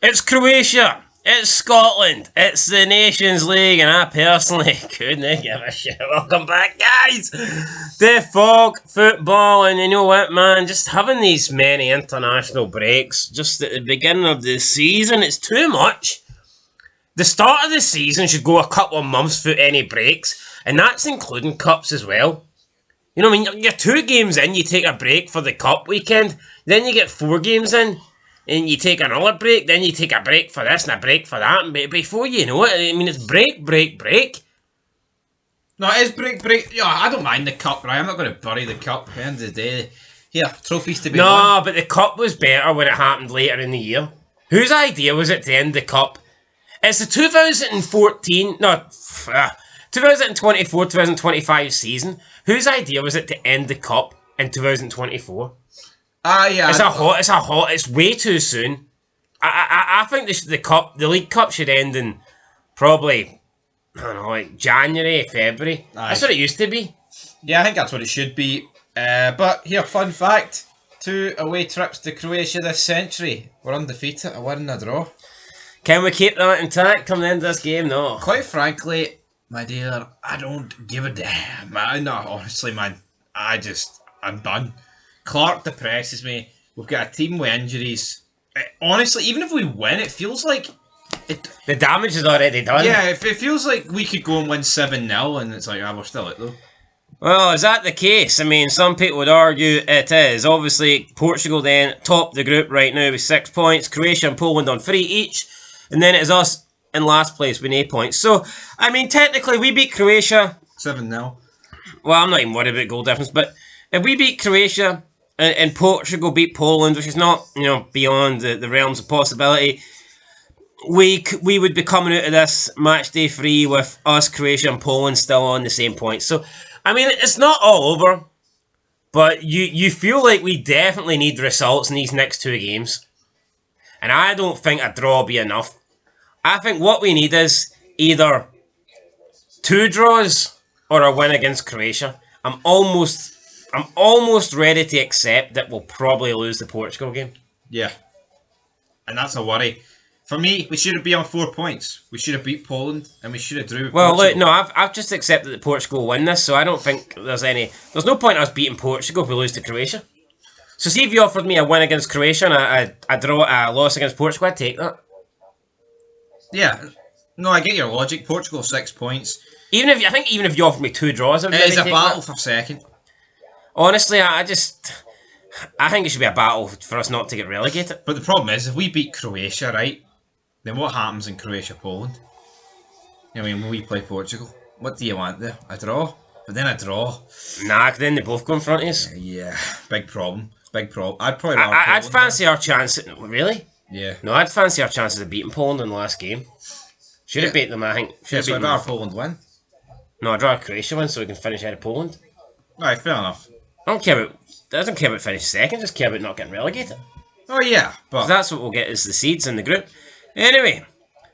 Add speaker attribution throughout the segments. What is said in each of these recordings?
Speaker 1: It's Croatia. It's Scotland. It's the Nations League, and I personally couldn't give a shit. Welcome back, guys. The fog football, and you know what, man? Just having these many international breaks just at the beginning of the season, it's too much. The start of the season should go a couple of months without any breaks, and that's including cups as well. You know what I mean? You're 2 games in, you take a break for the cup weekend, then you get 4 games in, and you take another break, then you take a break for this and a break for that, and before you know it, I mean, it's break.
Speaker 2: No, it is break. Yeah, I don't mind the cup, right? I'm not going to bury the cup at the end of the day. Here, trophies to be won.
Speaker 1: No, but the cup was better when it happened later in the year. Whose idea was it to end the cup? It's the 2024-2025 season. Whose idea was it to end the cup in 2024?
Speaker 2: Yeah.
Speaker 1: It's way too soon. I think the League Cup should end in probably, I don't know, like January, February.
Speaker 2: Aye.
Speaker 1: That's what it used to be.
Speaker 2: Yeah, I think that's what it should be. But here, fun fact: 2 away trips to Croatia this century. We're undefeated, a win and a draw.
Speaker 1: Can we keep that intact coming into this game? No.
Speaker 2: Quite frankly, my dear, I don't give a damn. No, honestly, man, I'm done. Clarke depresses me. We've got a team with injuries. Honestly, even if we win, it feels like...
Speaker 1: The damage is already done.
Speaker 2: Yeah, it feels like we could go and win 7-0, and it's like, we're still out, though.
Speaker 1: Well, is that the case? I mean, some people would argue it is. Obviously, Portugal then top the group right now with 6 points. Croatia and Poland on 3 each. And then it is us in last place with 8 points. So, I mean, technically, we beat Croatia
Speaker 2: 7-0.
Speaker 1: Well, I'm not even worried about goal difference, but if we beat Croatia and Portugal beat Poland, which is not, beyond the realms of possibility, we would be coming out of this match day 3 with us, Croatia and Poland still on the same points. So, I mean, it's not all over, but you feel like we definitely need results in these next 2 games. And I don't think a draw will be enough. I think what we need is either 2 draws or a win against Croatia. I'm almost ready to accept that we'll probably lose the Portugal game.
Speaker 2: Yeah. And that's a worry. For me, we should have been on 4 points. We should have beat Poland, and we should have drew with Portugal.
Speaker 1: Look, no, I've just accepted that Portugal will win this, so I don't think there's no point in us beating Portugal if we lose to Croatia. So see if you offered me a win against Croatia and a loss against Portugal, I'd take that.
Speaker 2: Yeah. No, I get your logic. Portugal 6 points.
Speaker 1: Even if you offered me 2 draws, I would
Speaker 2: it is a battle
Speaker 1: that.
Speaker 2: for second.
Speaker 1: Honestly, I think it should be a battle for us not to get relegated.
Speaker 2: But the problem is, if we beat Croatia, right, then what happens in Croatia-Poland? I mean, when we play Portugal, what do you want there? A draw? But then a draw.
Speaker 1: Nah, then they both go in front of us.
Speaker 2: Yeah, big problem. I'd probably.
Speaker 1: I'd fancy our chance. Really?
Speaker 2: Yeah.
Speaker 1: No, I'd fancy our chances of beating Poland in the last game. Should have beat them, I think.
Speaker 2: So I'd rather Poland win.
Speaker 1: No, I'd rather Croatia win so we can finish ahead of Poland.
Speaker 2: Alright, fair enough.
Speaker 1: I don't care about finishing second. Just care about not getting relegated.
Speaker 2: Oh yeah, but
Speaker 1: that's what we'll get is the seeds in the group. Anyway,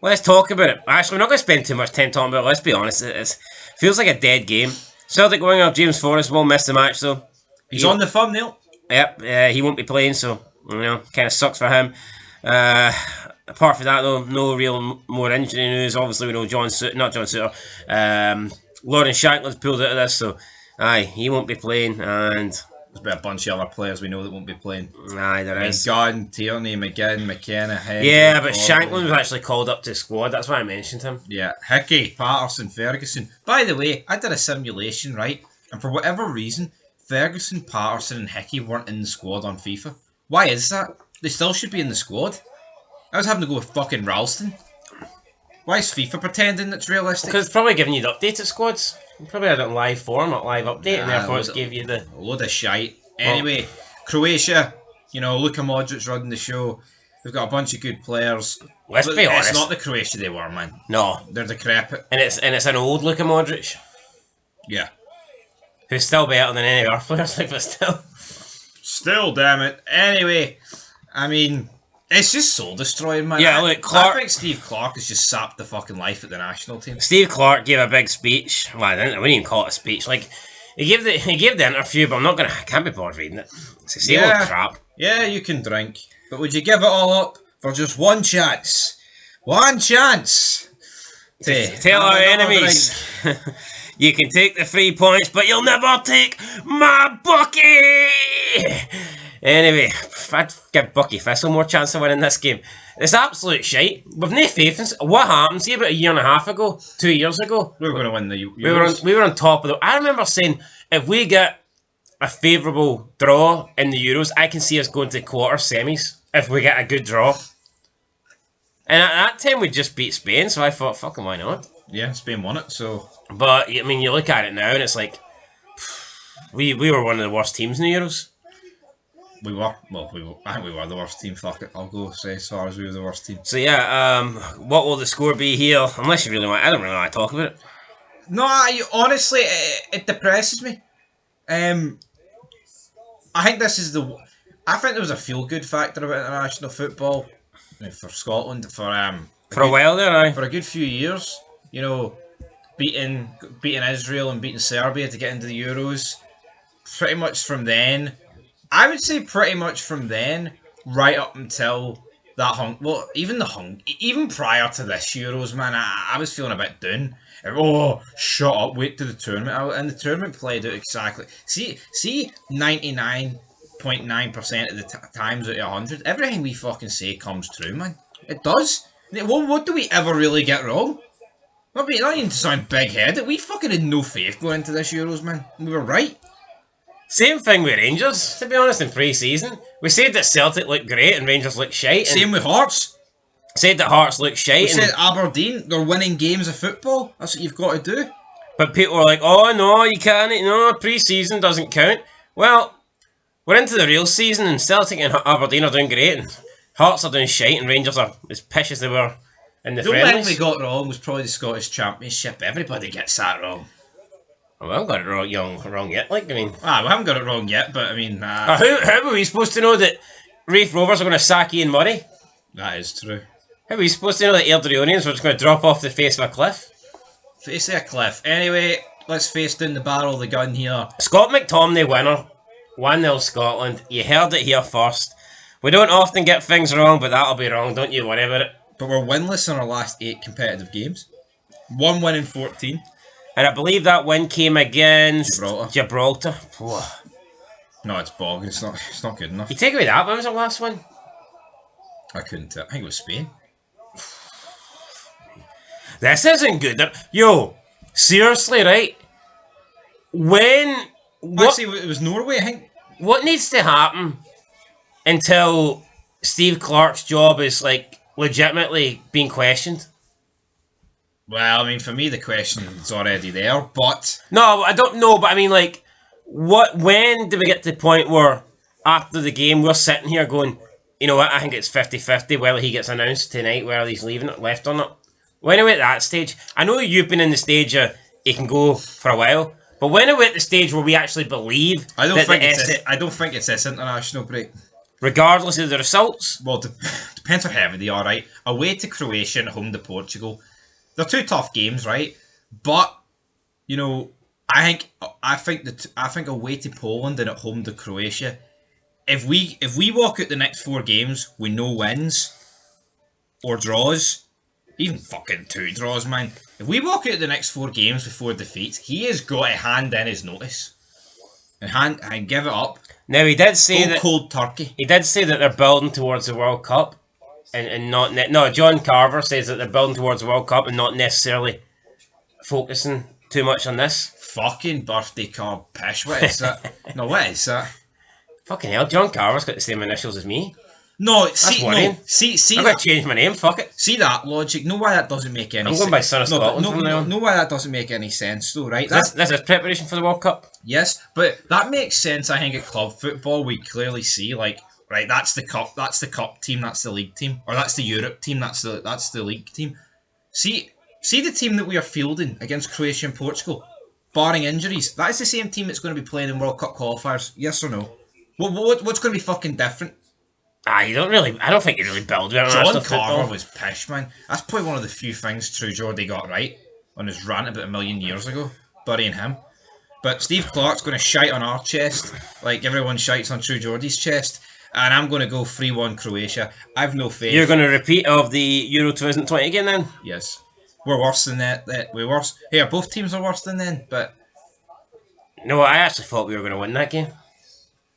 Speaker 1: let's talk about it. Actually, we're not going to spend too much time talking about it. Let's be honest. It feels like a dead game. Celtic winger James Forrest will miss the match though.
Speaker 2: He's on the thumbnail.
Speaker 1: Yep, he won't be playing, so kind of sucks for him. Apart from that, though, no real more injury news. Obviously, we know Lauren Shankland's pulled out of this, so he won't be playing. And
Speaker 2: there's been a bunch of other players we know that won't be playing.
Speaker 1: Aye, there is.
Speaker 2: Gunn, Tierney, McGinn, McKenna, Henry.
Speaker 1: Yeah, but Shankland was actually called up to the squad. That's why I mentioned him.
Speaker 2: Yeah, Hickey, Patterson, Ferguson. By the way, I did a simulation, right? And for whatever reason, Ferguson, Patterson and Hickey weren't in the squad on FIFA. Why is that? They still should be in the squad. I was having to go with fucking Ralston. Why is FIFA pretending it's realistic?
Speaker 1: Because it's probably giving you the updated squads. You probably had it in live form, not live update, and therefore it's gave you the...
Speaker 2: A load of shite. Anyway, Croatia, Luka Modric running the show. They've got a bunch of good players.
Speaker 1: Let's be honest.
Speaker 2: It's not the Croatia they were, man.
Speaker 1: No.
Speaker 2: They're decrepit.
Speaker 1: And it's an old Luka Modric.
Speaker 2: Yeah.
Speaker 1: Who's still better than any of our players, but still.
Speaker 2: Still, damn it. Anyway, I mean, it's just soul destroying, man.
Speaker 1: Yeah, look, Clarke.
Speaker 2: I think Steve Clarke has just sapped the fucking life at the national team.
Speaker 1: Steve Clarke gave a big speech. Well, I wouldn't even call it a speech. Like, he gave the interview, but I can't be bothered reading it. It's the same old crap.
Speaker 2: Yeah, you can drink. But would you give it all up for just one chance. One chance. To
Speaker 1: Tell
Speaker 2: have
Speaker 1: our
Speaker 2: another
Speaker 1: enemies,
Speaker 2: drink.
Speaker 1: you can take the 3 points, but you'll never take my Bucky! Anyway, I'd give Bucky Thistle more chance of winning this game. It's absolute shite. We've no faith in what happened. See, about a year and a half ago, 2 years ago,
Speaker 2: We were going to win the Euros.
Speaker 1: we were on top of the. I remember saying, if we get a favourable draw in the Euros, I can see us going to quarter semis if we get a good draw. And at that time, we just beat Spain, so I thought, fucking why not?
Speaker 2: Yeah, Spain won it, so...
Speaker 1: But, I mean, you look at it now, and it's like, we were one of the worst teams in the Euros.
Speaker 2: We were. Well, I think we were the worst team. Fuck it. I'll go say as far as we were the worst team.
Speaker 1: So, yeah, what will the score be here? Unless you really want... I don't really want to talk about it.
Speaker 2: No, honestly, it depresses me. I think this is the... I think there was a feel-good factor about international football for Scotland for
Speaker 1: a while there, aye.
Speaker 2: for a good few years. You know, beating Israel and beating Serbia to get into the Euros. Pretty much from then, I would say pretty much from then, right up until that even prior to this Euros, man, I was feeling a bit down. Oh, shut up! Wait till the tournament, and the tournament played out exactly. See, 99.9% of the times out of 100, everything we fucking say comes true, man. It does. What do we ever really get wrong? Not even to sound big-headed. We fucking had no faith going into this Euros, man. We were right.
Speaker 1: Same thing with Rangers, to be honest, in pre-season. We said that Celtic looked great and Rangers looked shite.
Speaker 2: Same with Hearts.
Speaker 1: Said that Hearts looked shite.
Speaker 2: We said Aberdeen, they're winning games of football. That's what you've got to do.
Speaker 1: But people were like, oh no, you can't, no, pre-season doesn't count. Well, we're into the real season and Celtic and Aberdeen are doing great and Hearts are doing shite and Rangers are as pish as they were in the
Speaker 2: only
Speaker 1: friendlies.
Speaker 2: thing we got wrong was probably the Scottish Championship. Everybody gets that wrong.
Speaker 1: Oh, we haven't got it wrong yet, like, I mean...
Speaker 2: we haven't got it wrong yet, but I mean...
Speaker 1: how are we supposed to know that Rafe Rovers are going to sack Ian Murray?
Speaker 2: That is true.
Speaker 1: How are we supposed to know that Airdrieonians were just going to drop off the face of a cliff?
Speaker 2: Face of a cliff. Anyway, let's face down the barrel of the gun here.
Speaker 1: Scott McTominay winner. 1-0 Scotland. You heard it here first. We don't often get things wrong, but that'll be wrong. Don't you worry about it.
Speaker 2: But we're winless in our last 8 competitive games. 1 win in 14.
Speaker 1: And I believe that win came against Gibraltar.
Speaker 2: No, it's bog. It's not good enough.
Speaker 1: You take away that. When was our last one?
Speaker 2: I couldn't tell. I think it was Spain.
Speaker 1: This isn't good. Yo, seriously, right?
Speaker 2: Actually, it was Norway, I think.
Speaker 1: What needs to happen until Steve Clarke's job is, like, legitimately being questioned?
Speaker 2: Well, I mean, for me, the question's already there, but...
Speaker 1: No, I don't know, but I mean, like, when do we get to the point where, after the game, we're sitting here going, you know what, I think it's 50-50 whether he gets announced tonight, whether he's leaving it left or not. When are we at that stage? I know you've been in the stage of he can go for a while, but when are we at the stage where we actually believe
Speaker 2: I don't think it's this international break.
Speaker 1: Regardless of the results?
Speaker 2: Well, depends how heavy they are, right? Away to Croatia and home to Portugal. They're 2 tough games, right? But, you know, I think away to Poland and at home to Croatia, if we walk out the next 4 games with no wins or draws, even fucking 2 draws, man. If we walk out the next 4 games with 4 defeats, he has got to hand in his notice and give it up.
Speaker 1: Now he did say that
Speaker 2: cold turkey.
Speaker 1: He did say that they're building towards the World Cup, and not no. John Carver says that they're building towards the World Cup and not necessarily focusing too much on this.
Speaker 2: Fucking birthday card pish. What is that? No, what is that?
Speaker 1: Fucking hell, John Carver's got the same initials as me.
Speaker 2: No,
Speaker 1: see, I'm going to change my name, fuck it.
Speaker 2: See that logic? Know why that doesn't make any sense?
Speaker 1: I'm going by Son of Scotland from now on.
Speaker 2: Know why that doesn't make any sense though, right?
Speaker 1: This is preparation for the World Cup.
Speaker 2: Yes, but that makes sense, I think, at club football. We clearly see, like, right, that's the cup team, that's the league team. Or that's the Europe team, that's the league team. See the team that we are fielding against Croatia and Portugal, barring injuries. That is the same team that's going to be playing in World Cup qualifiers, yes or no? What's going to be fucking different?
Speaker 1: I don't think you really build it.
Speaker 2: John Carver was pish, man. That's probably one of the few things True Geordie got right on his rant about 1,000,000 years ago, burying him. But Steve Clarke's going to shite on our chest, like everyone shites on True Geordie's chest. And I'm going to go 3-1 Croatia. I've no faith.
Speaker 1: You're going to repeat of the Euro 2020 again then?
Speaker 2: Yes. We're worse than that. We're worse. Here, both teams are worse than then, but...
Speaker 1: No, I actually thought we were going to win that game.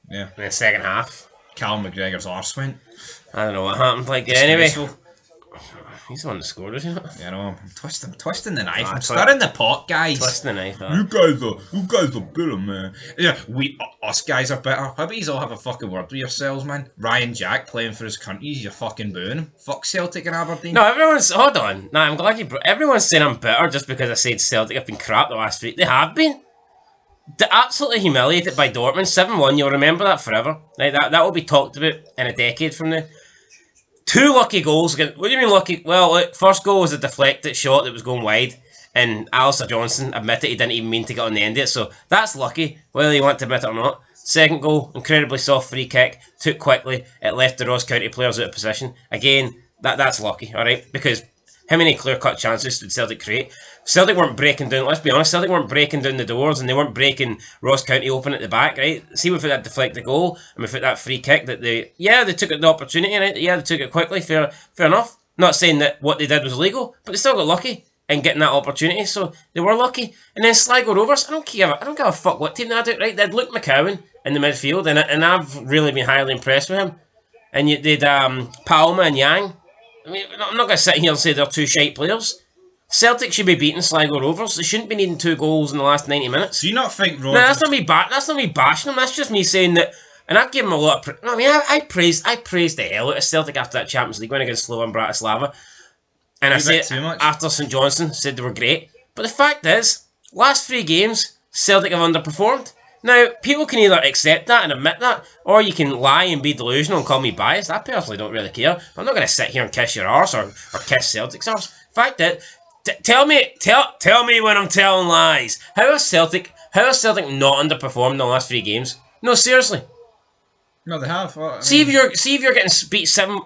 Speaker 2: Yeah.
Speaker 1: In the second half.
Speaker 2: Callum McGregor's arse went.
Speaker 1: I don't know what happened. Anyway.
Speaker 2: Disgraceful.
Speaker 1: He's the one that scored, isn't it?
Speaker 2: You know, I'm twisting the knife. I'm stirring the pot, guys.
Speaker 1: Twisting the knife.
Speaker 2: You guys are bitter, man. Yeah, us guys are better. How about you all have a fucking word with yourselves, man? Ryan Jack playing for his country, you're fucking booing him. Fuck Celtic and Aberdeen.
Speaker 1: No, hold on. I'm glad everyone's saying I'm bitter just because I said Celtic have been crap the last week. They have been. They're absolutely humiliated by Dortmund. 7-1, you'll remember that forever. Right? That will be talked about in a decade from now. 2 lucky goals. What do you mean lucky? Well, look, first goal was a deflected shot that was going wide, and Alistair Johnson admitted he didn't even mean to get on the end of it, so that's lucky, whether you want to admit it or not. Second goal, incredibly soft free kick, took quickly, it left the Ross County players out of position. Again, that's lucky, alright? Because how many clear-cut chances did Celtic create? Celtic weren't breaking down, let's be honest, Celtic weren't breaking down the doors and they weren't breaking Ross County open at the back, right? See, without that deflected goal and without that free kick that they took the opportunity, right? Yeah, they took it quickly, fair enough. Not saying that what they did was illegal, but they still got lucky in getting that opportunity, so they were lucky. And then Sligo Rovers, I don't give a fuck what team they had out, right? They had Luke McCowan in the midfield, and I've really been highly impressed with him. And they'd Palma and Yang. I mean, I'm not going to sit here and say they're 2 shite players. Celtic should be beating Sligo Rovers. They shouldn't be needing 2 goals in the last 90 minutes.
Speaker 2: Do you not think Rovers...
Speaker 1: No, that's not me bashing them. That's just me saying that... And I've given them a lot of... I praised the hell out of Celtic after that Champions League win against Slovan Bratislava. And I said, after St Johnstone, said they were great. But the fact is, last 3 games, Celtic have underperformed. Now, people can either accept that and admit that, or you can lie and be delusional and call me biased. I personally don't really care. I'm not going to sit here and kiss your arse or kiss Celtic's arse. Fact is, tell me when I'm telling lies. How has Celtic not underperformed in the last 3 games? No, seriously.
Speaker 2: No, they have.
Speaker 1: See if you're getting beat 7.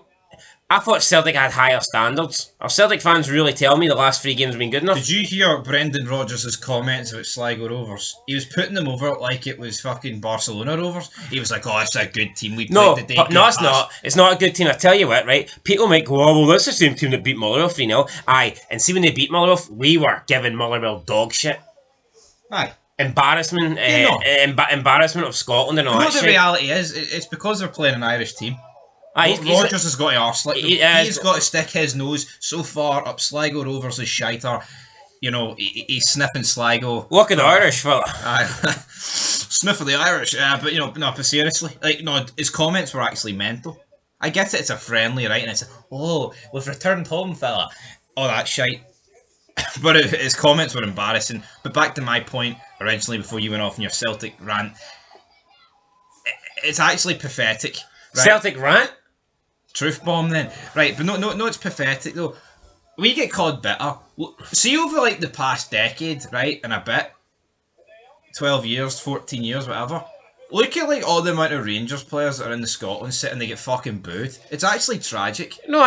Speaker 1: I thought Celtic had higher standards. Are Celtic fans really telling me the last 3 games have been good enough?
Speaker 2: Did you hear Brendan Rodgers' comments about Sligo Rovers? He was putting them over like it was fucking Barcelona Rovers. He was like, oh, it's a good team. We played the day.
Speaker 1: No, it's not. It's not a good team. I tell you what, right? People might go, oh, well, that's the same team that beat Motherwell 3-0. Aye, and see when they beat Motherwell, we were giving Motherwell dog shit.
Speaker 2: Aye.
Speaker 1: Embarrassment of Scotland and all that shit.
Speaker 2: The reality is, it's because they're playing an Irish team. Rodgers has got to arse like he's got to stick his nose so far up Sligo Rovers' shiter. You know, he's sniffing Sligo.
Speaker 1: Look at the Irish fella.
Speaker 2: Sniff of the Irish. But seriously, his comments were actually mental. I get it, it's a friendly, right? And it's, oh, we've returned home, fella. Oh, that shite. But his comments were embarrassing. But back to my point originally before you went off in your Celtic rant. It's actually pathetic. Right?
Speaker 1: Celtic rant?
Speaker 2: Truth bomb then. Right, but no, it's pathetic though. We get called bitter. See over like the past decade, right, and a bit, 12 years, 14 years, whatever. Look at like all the amount of Rangers players that are in the Scotland sit and they get fucking booed. It's actually tragic.
Speaker 1: No,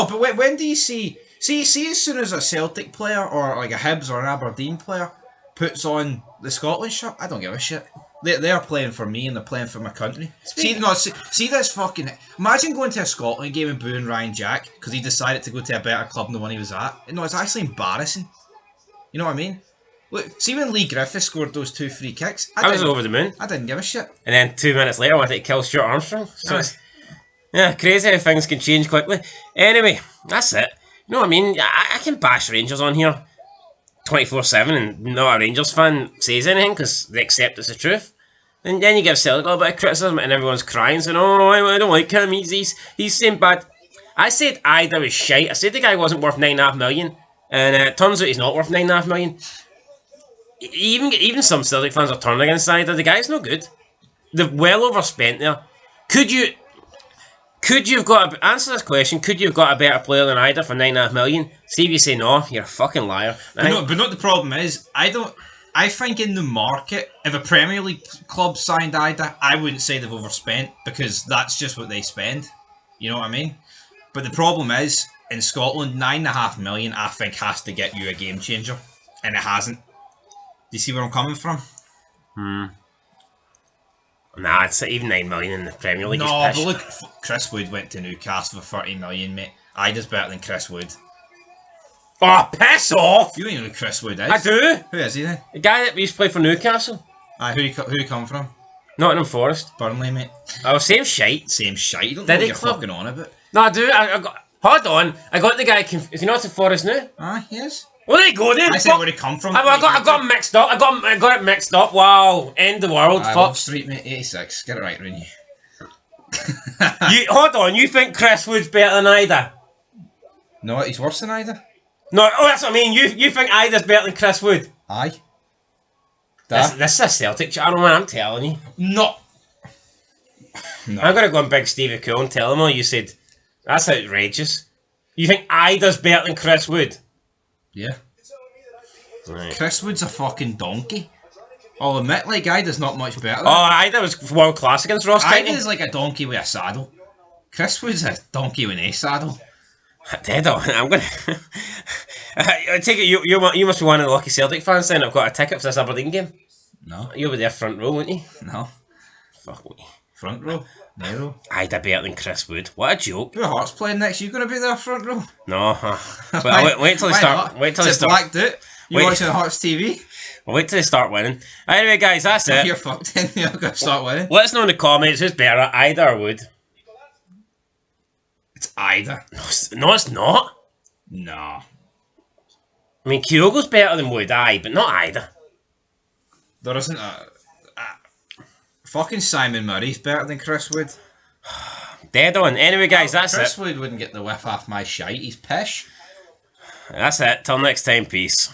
Speaker 2: but when do you see as soon as a Celtic player or like a Hibs or an Aberdeen player puts on the Scotland shirt, I don't give a shit. They're playing for me and they're playing for my country. See this fucking... Imagine going to a Scotland game and booing Ryan Jack because he decided to go to a better club than the one he was at. No, it's actually embarrassing. You know what I mean? Look, see when Lee Griffiths scored those 2 free kicks?
Speaker 1: I was over the moon.
Speaker 2: I didn't give a shit.
Speaker 1: And then 2 minutes later I wanted to kill Stuart Armstrong. So yeah, crazy how things can change quickly. Anyway, that's it. You know what I mean? I can bash Rangers on here 24/7 and not a Rangers fan says anything because they accept it's the truth. And then you give Celtic a little bit of criticism and everyone's crying saying, oh, I don't like him, he's saying bad. I said Ida was shite. I said the guy wasn't worth 9.5 million, and it turns out he's not worth 9.5 million. Even some Celtic fans are turning against Ida. The guy's no good. They've well overspent there. Could you have got answer this question? Could you have got a better player than Ida for 9.5 million? See if you say no, you're a fucking liar.
Speaker 2: But not the problem is I think in the market, if a Premier League club signed Ida, I wouldn't say they've overspent because that's just what they spend. You know what I mean? But the problem is in Scotland, 9.5 million I think has to get you a game changer, and it hasn't. Do you see where I'm coming from?
Speaker 1: Nah, it's even 9 million in the Premier League.
Speaker 2: No,
Speaker 1: is
Speaker 2: but
Speaker 1: pish.
Speaker 2: look, Chris Wood went to Newcastle for 30 million, mate. Ida's better than Chris Wood.
Speaker 1: Oh, piss off!
Speaker 2: You don't even know who Chris Wood is.
Speaker 1: I do.
Speaker 2: Who is he then?
Speaker 1: The guy that used to play for Newcastle.
Speaker 2: Who he come from?
Speaker 1: Nottingham Forest.
Speaker 2: Burnley, mate.
Speaker 1: Oh, same shite.
Speaker 2: Same shite. You don't
Speaker 1: Did
Speaker 2: know
Speaker 1: he
Speaker 2: what you're
Speaker 1: club?
Speaker 2: fucking on about.
Speaker 1: No, I do. I got. Hold on. I got the guy. Is he Nottingham Forest now?
Speaker 2: Aye, yes.
Speaker 1: Well, there you go then.
Speaker 2: I said where he come from.
Speaker 1: I got him mixed up. I got it mixed up. Wow. End the world.
Speaker 2: Aye,
Speaker 1: Fuck.
Speaker 2: Love Street, mate. 86. Get it right, Rooney.
Speaker 1: Hold on. You think Chris Wood's better than Ida?
Speaker 2: No, he's worse than Ida.
Speaker 1: No. Oh, that's what I mean. You think Ida's better than Chris Wood?
Speaker 2: Aye.
Speaker 1: This is a Celtic channel, man. I'm telling you.
Speaker 2: No.
Speaker 1: I'm gonna go on Big Stevie Cool and tell him all you said. That's outrageous. You think Ida's better than Chris Wood?
Speaker 2: Yeah.
Speaker 1: Right.
Speaker 2: Chris Wood's a fucking donkey. I'll admit, like, Ida's not much better.
Speaker 1: Oh, Ida was world class against Ross Tigney.
Speaker 2: Ida's like a donkey with a saddle. Chris Wood's a donkey with a saddle.
Speaker 1: Dead on. I'm gonna. I take it you must be one of the lucky Celtic fans then. I've got a ticket for this Aberdeen game.
Speaker 2: No.
Speaker 1: You'll be there front row, won't you?
Speaker 2: No.
Speaker 1: Fuck me.
Speaker 2: Front row? No row?
Speaker 1: Ida better than Chris Wood. What a joke.
Speaker 2: Who Hearts playing next? You going to be there front row?
Speaker 1: No. But wait till they start.
Speaker 2: Not?
Speaker 1: Wait till they
Speaker 2: Is it
Speaker 1: start.
Speaker 2: blacked out? You
Speaker 1: Wait.
Speaker 2: watching Hearts TV?
Speaker 1: Wait till they start winning. Anyway, guys, that's it.
Speaker 2: You're fucked then. You're going to start winning.
Speaker 1: Let us know in the comments who's better, Ida or Wood.
Speaker 2: It's Ida.
Speaker 1: No, it's not.
Speaker 2: No.
Speaker 1: I mean, Kyogo's better than Wood, aye, but not Ida.
Speaker 2: There isn't a... Fucking Simon Murray's better than Chris Wood.
Speaker 1: Dead on. Anyway, guys, that's
Speaker 2: Chris
Speaker 1: it.
Speaker 2: Wood wouldn't get the whiff off my shite. He's pish.
Speaker 1: That's it. Till next time, peace.